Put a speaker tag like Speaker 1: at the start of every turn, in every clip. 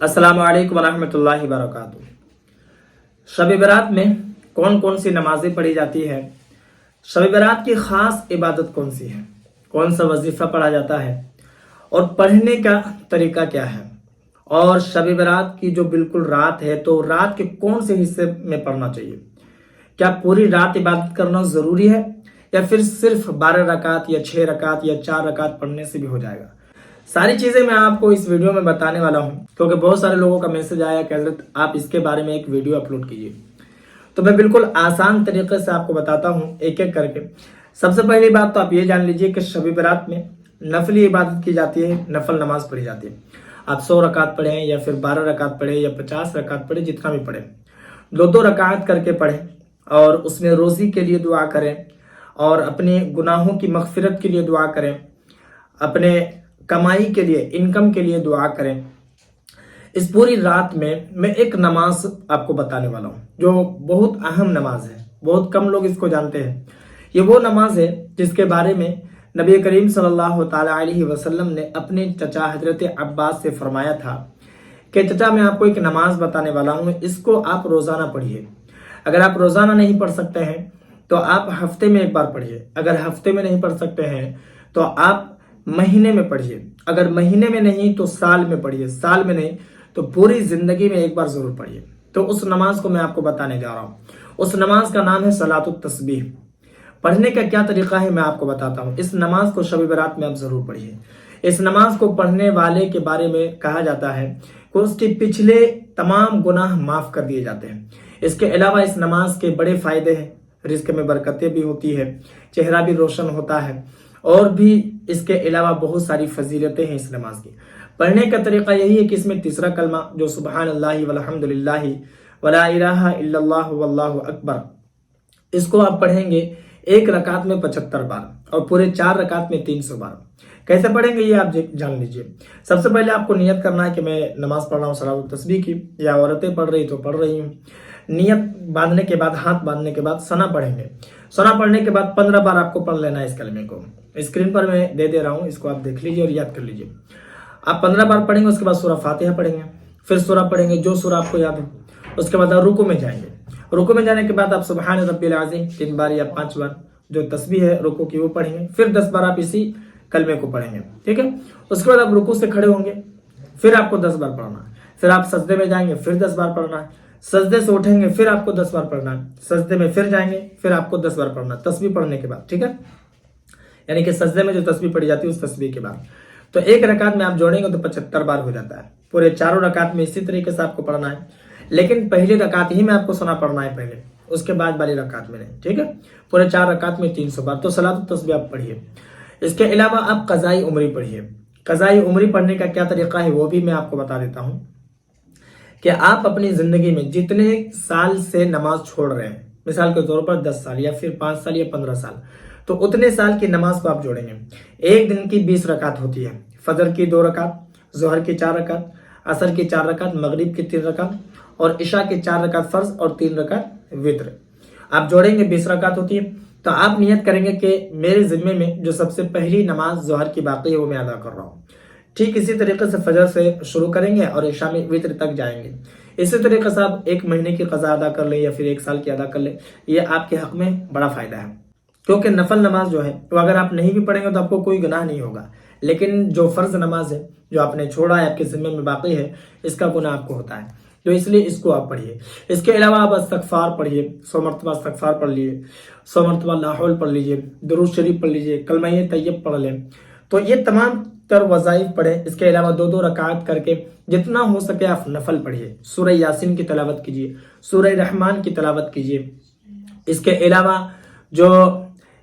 Speaker 1: अस्सलाम वालेकुम वरहमतुल्लाहि वबरकातुहू। शब बरात में कौन कौन सी नमाजें पढ़ी जाती है, शब बरात की ख़ास इबादत कौन सी है, कौन सा वजीफ़ा पढ़ा जाता है और पढ़ने का तरीका क्या है, और शब बरात की जो बिल्कुल रात है तो रात के कौन से हिस्से में पढ़ना चाहिए, क्या पूरी रात इबादत करना ज़रूरी है या फिर सिर्फ 12 रकात या 6 रकात या 4 रकात पढ़ने से भी हो जाएगा। सारी चीज़ें मैं आपको इस वीडियो में बताने वाला हूं, क्योंकि बहुत सारे लोगों का मैसेज आया कि हज़रत आप इसके बारे में एक वीडियो अपलोड कीजिए। तो मैं बिल्कुल आसान तरीके से आपको बताता हूं एक एक करके। सबसे पहली बात तो आप ये जान लीजिए कि शब बरात में नफली इबादत की जाती है, नफल नमाज पढ़ी जाती है। आप 100 रकात पढ़ें या फिर 12 रकात पढ़ें या 50 रकात पढ़ें, जितना भी पढ़ें, दो दो रकात करके पढ़ें और उसमें रोज़ी के लिए दुआ करें और अपने गुनाहों की मगफिरत के लिए दुआ करें, अपने कमाई के लिए, इनकम के लिए दुआ करें। इस पूरी रात में मैं एक नमाज आपको बताने वाला हूँ जो बहुत अहम नमाज है, बहुत कम लोग इसको जानते हैं। ये वो नमाज है जिसके बारे में नबी करीम सल्लल्लाहु ताला अलैहि वसल्लम ने अपने चचा हजरत अब्बास से फरमाया था कि चचा मैं आपको एक नमाज बताने वाला हूँ, इसको आप रोज़ाना पढ़िए। अगर आप रोज़ाना नहीं पढ़ सकते हैं तो आप हफ्ते में एक बार पढ़िए, अगर हफ्ते में नहीं पढ़ सकते हैं तो आप महीने में पढ़िए, अगर महीने में नहीं तो साल में पढ़िए, साल में नहीं तो पूरी जिंदगी में एक बार जरूर पढ़िए। तो उस नमाज को मैं आपको बताने जा रहा हूँ। उस नमाज का नाम है सलातुत तस्बीह। पढ़ने का क्या तरीका है मैं आपको बताता हूँ। इस नमाज को शब बरात में आप जरूर पढ़िए। इस नमाज को पढ़ने वाले के बारे में कहा जाता है कि उसके पिछले तमाम गुनाह माफ कर दिए जाते हैं। इसके अलावा इस नमाज के बड़े फायदे हैं, रिज़्क में बरकतें भी होती है, चेहरा भी रोशन होता है, और भी इसके अलावा बहुत सारी फजीलतें हैं इस नमाज की। पढ़ने का तरीका यही है कि इसमें तीसरा कलमा जो सुबहान अल्लाहि वल्हम्दुलिल्लाहि वला इलाहा इल्लल्लाहु वल्लाहु अकबर, इसको आप पढ़ेंगे एक रकात में 75 बार और पूरे 4 रकात में 300 बार। कैसे पढ़ेंगे ये आप जान लीजिए। सबसे पहले आपको नियत करना है कि मैं नमाज पढ़ रहा हूँ सलातुत तस्बीह की, या औरतें पढ़ रही तो पढ़ रही हूँ। नियत बांधने के बाद, हाथ बांधने के बाद सना पढ़ेंगे। सना पढ़ने के बाद 15 बार आपको पढ़ लेना है इस कलमे को। स्क्रीन पर मैं दे रहा हूँ, इसको आप देख लीजिए और याद कर लीजिए। आप 15 बार पढ़ेंगे, उसके बाद सूरा फातिहा पढ़ेंगे, फिर सूरा पढ़ेंगे जो सूरा आपको याद है। उसके बाद आप रुकू में जाएंगे। रुकू में जाने के बाद आप सुबहान रब्बिल आज़ीम 3 बार या 5 बार जो तस्बीह है रुकू की वो पढ़ेंगे। फिर 10 बार आप इसी कलमे को पढ़ेंगे, ठीक है। उसके बाद आप रुकू से खड़े होंगे, फिर आपको 10 बार पढ़ना है। फिर आप सजदे में जाएंगे, फिर 10 बार पढ़ना है। सजदे से उठेंगे, फिर आपको 10 बार पढ़ना है। सजदे में फिर जाएंगे, फिर आपको 10 बार पढ़ना है तस्बीह पढ़ने के बाद, ठीक है। यानी कि सजदे में जो तस्बीह पढ़ी जाती है उस तस्बीह के बाद। तो एक रकात में आप जोड़ेंगे तो 75 बार हो जाता है। पूरे चारों रकात में इसी तरीके से आपको पढ़ना है, लेकिन पहली रकात ही में आपको सुना पढ़ना है पहले, उसके बाद वाली रकात में नहीं, ठीक है। पूरे 4 रकात में 300 बार तो सलातुत तस्बीह आप पढ़िए। इसके अलावा आप क़ज़ाई उम्री पढ़िए। क़ज़ाई उम्री पढ़ने का क्या तरीका है वो भी मैं आपको बता देता हूँ कि आप अपनी जिंदगी में जितने साल से नमाज छोड़ रहे हैं, मिसाल के तौर पर 10 साल या फिर 5 साल या 15 साल, तो उतने साल की नमाज को आप जोड़ेंगे। एक दिन की 20 रकात होती है। फजर की 2 रकात, जोहर की 4 रकात, असर की 4 रकात, मगरिब की 3 रकात और इशा की 4 रकात फर्ज और 3 रकात वित्र। आप जोड़ेंगे 20 रकात होती है। तो आप नियत करेंगे कि मेरे जिम्मे में जो सबसे पहली नमाज जोहर की बाकी है वो मैं अदा कर रहा हूँ। ठीक इसी तरीके से फजर से शुरू करेंगे और इशा में वित्र तक जाएंगे। इसी तरीके से आप 1 महीने की कज़ा अदा कर ले या फिर 1 साल की अदा कर ले, ये आपके हक में बड़ा फायदा है। क्योंकि नफल नमाज जो है तो अगर आप नहीं भी पढ़ेंगे तो आपको कोई गुनाह नहीं होगा, लेकिन जो फर्ज नमाज है जो आपने छोड़ा है, आपके जिम्मे में बाकी है, इसका गुनाह आपको होता है। तो इसलिए इसको आप पढ़िए। इसके अलावा आप इस्तग़फ़ार पढ़िए, 100 मरतबा इस्तग़फ़ार पढ़ लीजिए, 100 मरतबा ला हौल पढ़ लीजिए, दुरूद शरीफ पढ़ लीजिए, कलमा तैयब पढ़ लें। तो ये तमाम तर वज़ाइफ पढ़ें। इसके अलावा 2-2 रकात करके जितना हो सके आप नफल पढ़िए। सूरह यासीन की तिलावत कीजिए, सूरह रहमान की तिलावत कीजिए। इसके अलावा जो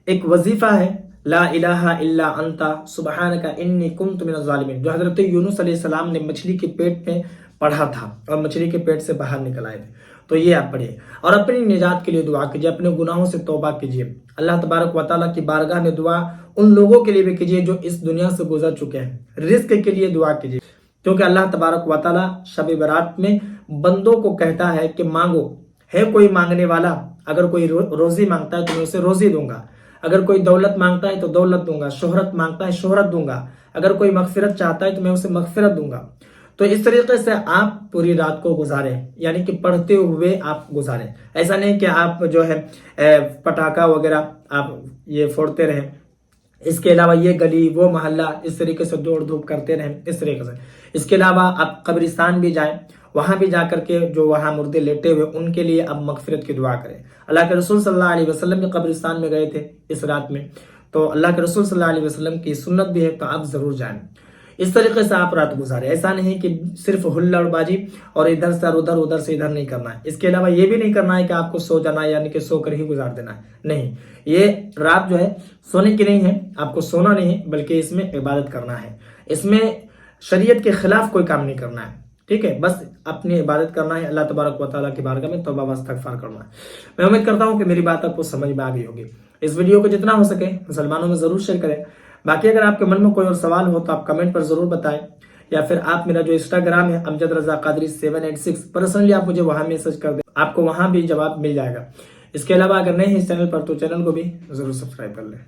Speaker 1: एक वजीफा है ला इलाहा इल्ला अंता सुबहानका इन्नी कुन्तु मिनज़ ज़ालिमीन, जो हजरत यूनुस अलैहिस्सलाम ने मछली के पेट में पढ़ा था और मछली के पेट से बाहर निकल आए थे, तो ये आप पढ़िए। और अपनी निजात के लिए दुआ कीजिए, अपने गुनाहों से तौबा कीजिए। अल्लाह तबारक व तआला की बारगाह में दुआ उन लोगों के लिए भी कीजिए जो इस दुनिया से गुजर चुके हैं। रिज़्क के लिए दुआ कीजिए, क्योंकि अल्लाह तबारक व तआला शब बरात में बंदों को कहता है कि मांगो, है कोई मांगने वाला, अगर कोई रोजी मांगता है तो मैं उसे रोजी दूंगा, अगर कोई दौलत मांगता है तो दौलत दूंगा, शोहरत मांगता है शोहरत दूंगा, अगर कोई मगफिरत चाहता है तो मैं उसे मगफिरत दूंगा। तो تو اس طریقے سے آپ پوری رات کو گزاریں، یعنی کہ پڑھتے ہوئے آپ گزاریں. ایسا نہیں کہ آپ جو ہے پٹاخہ وغیرہ آپ یہ پھوڑتے رہیں. اس کے علاوہ یہ گلی وہ محلہ اس طریقے سے دوڑ دھوپ کرتے رہیں اس طریقے سے. اس کے علاوہ آپ قبرستان بھی جائیں، وہاں بھی جا کر کے جو وہاں مردے لیٹے ہوئے ان کے لیے اب مغفرت کی دعا کریں. اللہ کے رسول صلی اللہ علیہ وسلم بھی قبرستان میں گئے تھے اس رات میں، تو اللہ کے رسول صلی اللہ علیہ وسلم کی سنت بھی ہے تو آپ ضرور جائیں. اس طریقے سے آپ رات گزاریں. ایسا نہیں کہ صرف ہلڑ بازی اور ادھر سے ادھر ادھر سے ادھر نہیں کرنا ہے. اس کے علاوہ یہ بھی نہیں کرنا ہے کہ آپ کو سو جانا ہے، یعنی کہ سو کر ہی گزار دینا ہے. نہیں، یہ رات جو ہے سونے کی نہیں ہے، آپ کو سونا نہیں ہے، بلکہ اس میں عبادت کرنا ہے. اس میں شریعت کے خلاف کوئی کام نہیں کرنا ہے. ٹھیک ہے، بس اپنی عبادت کرنا ہے، اللہ تبارک و تعالیٰ کی بارگاہ میں توبہ و استغفار کرنا ہے. میں امید کرتا ہوں کہ میری بات آپ کو سمجھ میں آ گئی ہوگی. اس ویڈیو کو جتنا ہو سکے مسلمانوں میں ضرور شیئر کریں. باقی اگر آپ کے من میں کوئی اور سوال ہو تو آپ کمنٹ پر ضرور بتائیں، یا پھر آپ میرا جو انسٹاگرام ہے امجد رضا قادری 786 پرسنلی آپ مجھے وہاں میسج کر دیں، آپ کو وہاں بھی جواب مل جائے گا. اس کے علاوہ اگر نئے ہیں اس چینل پر تو چینل کو بھی ضرور سبسکرائب کر لیں.